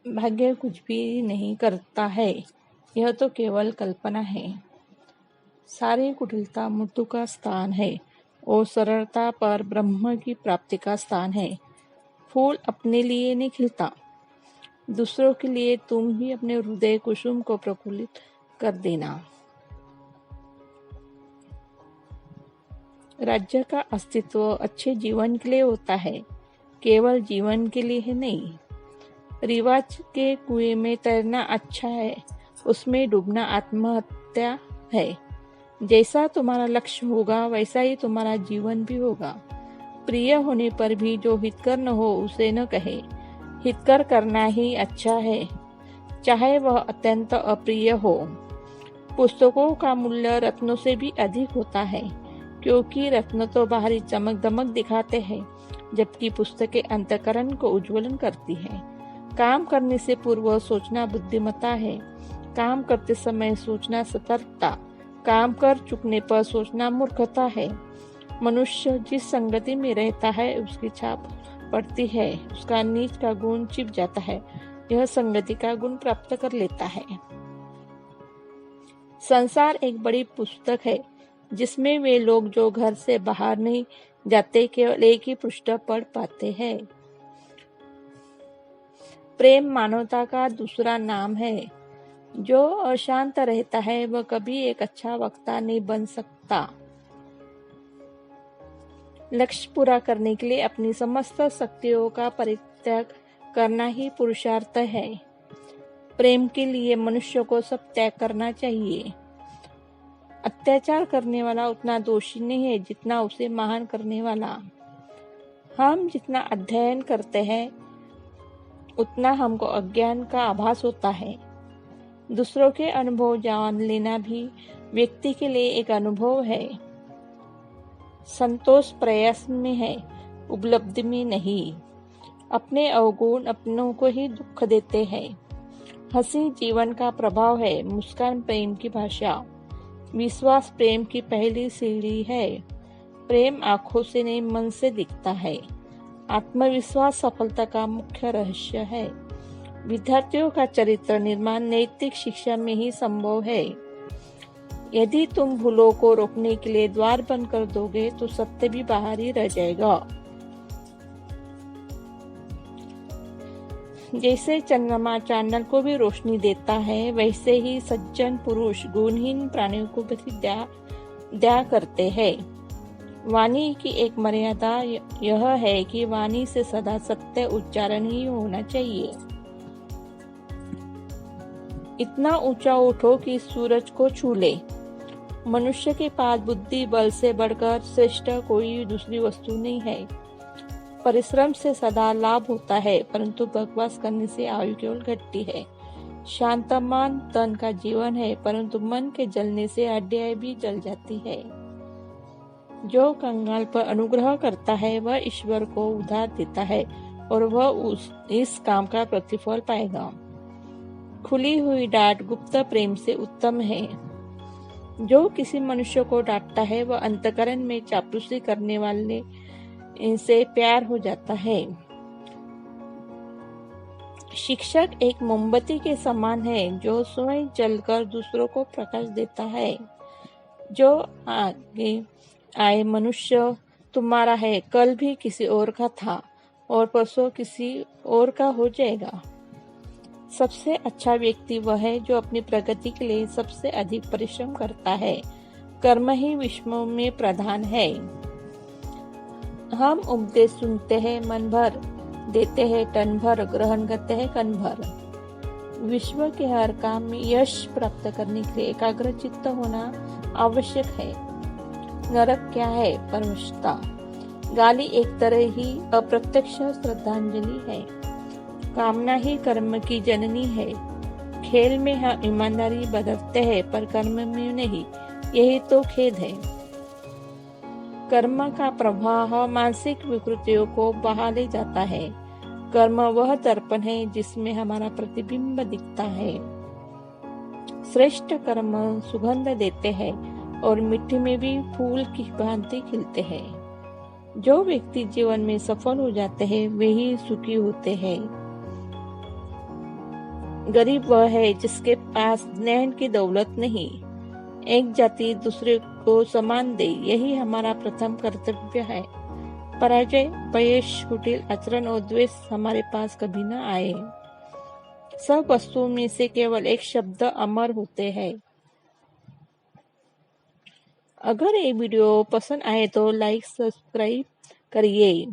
भाग्य कुछ भी नहीं करता है, यह तो केवल कल्पना है। सारी कुटिलता मृत्यु का स्थान है और सरलता पर ब्रह्म की प्राप्ति का स्थान है। फूल अपने लिए नहीं खिलता, दूसरों के लिए तुम ही अपने हृदय कुसुम को प्रफुल्लित कर देना। राज्य का अस्तित्व अच्छे जीवन के लिए होता है, केवल जीवन के लिए नहीं। रिवाज के कुएं में तैरना अच्छा है, उसमें डूबना आत्महत्या है। जैसा तुम्हारा लक्ष्य होगा वैसा ही तुम्हारा जीवन भी होगा। प्रिय होने पर भी जो हितकर न हो उसे न कहे। हितकर करना ही अच्छा है, चाहे वह अत्यंत अप्रिय हो। पुस्तकों का मूल्य रत्नों से भी अधिक होता है, क्योंकि रत्न तो बाहरी चमक दमक दिखाते हैं, जबकि पुस्तकें अंतःकरण को उज्ज्वलन करती है। काम करने से पूर्व सोचना बुद्धिमत्ता है, काम करते समय सोचना सतर्कता, काम कर चुकने पर सोचना मूर्खता है। मनुष्य जिस संगति में रहता है उसकी छाप पड़ती है, उसका नीच का गुण छिप जाता है, यह संगति का गुण प्राप्त कर लेता है। संसार एक बड़ी पुस्तक है, जिसमें वे लोग जो घर से बाहर नहीं जाते केवल एक ही पृष्ठ पढ़ पाते हैं। प्रेम मानवता का दूसरा नाम है। जो अशांत रहता है वह कभी एक अच्छा वक्ता नहीं बन सकता। लक्ष्य पूरा करने के लिए अपनी समस्त शक्तियों का परित्याग करना ही पुरुषार्थ है। प्रेम के लिए मनुष्य को सब त्याग करना चाहिए। अत्याचार करने वाला उतना दोषी नहीं है जितना उसे महान करने वाला। हम जितना अध्ययन करते हैं उतना हमको अज्ञान का आभास होता है। दूसरों के अनुभव जान लेना भी व्यक्ति के लिए एक अनुभव है। संतोष प्रयास में है, उपलब्धि में नहीं। अपने अवगुण अपनों को ही दुख देते हैं। हंसी जीवन का प्रभाव है, मुस्कान प्रेम की भाषा। विश्वास प्रेम की पहली सीढ़ी है। प्रेम आंखों से नहीं मन से दिखता है। आत्मविश्वास सफलता का मुख्य रहस्य है। विद्यार्थियों का चरित्र निर्माण नैतिक शिक्षा में ही संभव है। यदि तुम भूलों को रोकने के लिए द्वार बंद कर दोगे तो सत्य भी बाहर ही रह जाएगा। जैसे चंद्रमा चांदन को भी रोशनी देता है, वैसे ही सज्जन पुरुष गुणहीन प्राणियों को भी दया करते हैं। वाणी की एक मर्यादा यह है कि वाणी से सदा सत्य उच्चारण ही होना चाहिए। इतना ऊंचा उठो कि सूरज को छू ले। मनुष्य के पास बुद्धि बल से बढ़कर श्रेष्ठ कोई दूसरी वस्तु नहीं है। परिश्रम से सदा लाभ होता है, परंतु बकवास करने से आयु केवल घटती है। शांत मन तन का जीवन है, परंतु मन के जलने से हड्डियां भी जल जाती है। जो कंगाल पर अनुग्रह करता है वह ईश्वर को उधार देता है और वह इस काम का प्रतिफल पाएगा। खुली हुई डांट गुप्त प्रेम से उत्तम है। जो किसी मनुष्य को डांटता है वह अंतःकरण में चापलूसी करने वाले से प्यार हो जाता है। शिक्षक एक मोमबत्ती के समान है, जो स्वयं जलकर दूसरों को प्रकाश देता है। जो आगे आए मनुष्य तुम्हारा है, कल भी किसी और का था और परसों किसी और का हो जाएगा। सबसे अच्छा व्यक्ति वह है जो अपनी प्रगति के लिए सबसे अधिक परिश्रम करता है। कर्म ही विश्व में प्रधान है। हम उपदेश सुनते हैं मन भर, देते हैं टन भर, ग्रहण करते हैं कन भर। विश्व के हर काम में यश प्राप्त करने के लिए एकाग्र चित्त होना आवश्यक है। नरक क्या है? परवशता। गाली एक तरह ही अप्रत्यक्ष श्रद्धांजलि है। कामना ही कर्म की जननी है। खेल में हम ईमानदारी बरतते हैं पर कर्म में नहीं, यही तो खेद है। कर्म का प्रवाह मानसिक विकृतियों को बहा ले जाता है। कर्म वह दर्पण है जिसमें हमारा प्रतिबिंब दिखता है। श्रेष्ठ कर्म सुगंध देते हैं और मिट्टी में भी फूल की भांति खिलते हैं। जो व्यक्ति जीवन में सफल हो जाते हैं वे ही सुखी होते हैं। गरीब वह है जिसके पास नैन की दौलत नहीं। एक जाति दूसरे को सम्मान दे, यही हमारा प्रथम कर्तव्य है। पराजय, अपयश, कुटिल आचरण और द्वेष हमारे पास कभी न आए। सब वस्तुओं में से केवल एक शब्द अमर होते हैं। अगर ये वीडियो पसंद आए तो लाइक सब्सक्राइब करिए।